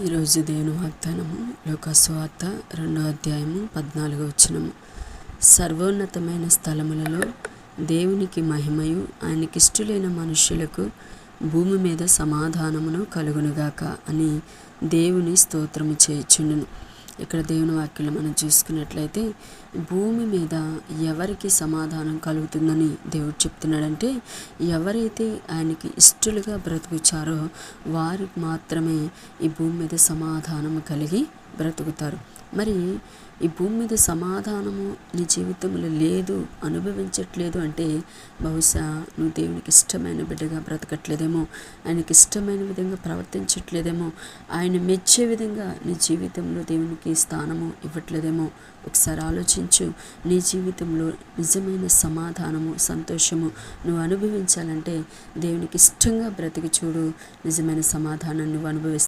ఈరోజు దేవుని వాగ్దానము లూకాసు వార్త 2వ అధ్యాయము 14వ వచనము. సర్వోన్నతమైన స్థలములలో దేవునికి మహిమయు ఆయనకిష్టులైన మనుష్యులకు భూమి మీద సమాధానమును కలుగునుగాక అని దేవుని స్తోత్రము చేయుచుండును. ఇక్కడ దేవుని వాక్యంలో మనం చూసుకున్నట్లయితే భూమి మీద ఎవరికి సమాధానం కలుగుతుందని దేవుడు చెప్తున్నాడంటే, ఎవరైతే ఆయనకి ఇష్టలుగా బ్రతుకుచారో వారికి మాత్రమే ఈ భూమి మీద సమాధానము కలిగి బ్రతుకుతారు. మరి ఈ భూమి మీద సమాధానము నీ జీవితంలో లేదు, అనుభవించట్లేదు అంటే బహుశా నువ్వు దేవునికి ఇష్టమైన బిడ్డగా బ్రతకట్లేదేమో, ఆయనకి ఇష్టమైన విధంగా ప్రవర్తించట్లేదేమో, ఆయన మెచ్చే విధంగా నీ జీవితంలో దేవునికి స్థానము ఇవ్వట్లేదేమో. ఒకసారి ఆలోచించు. నీ జీవితంలో నిజమైన సమాధానము, సంతోషము నువ్వు అనుభవించాలంటే దేవునికి ఇష్టంగా బ్రతికి చూడు. నిజమైన సమాధానాన్ని నువ్వు అనుభవిస్తావు.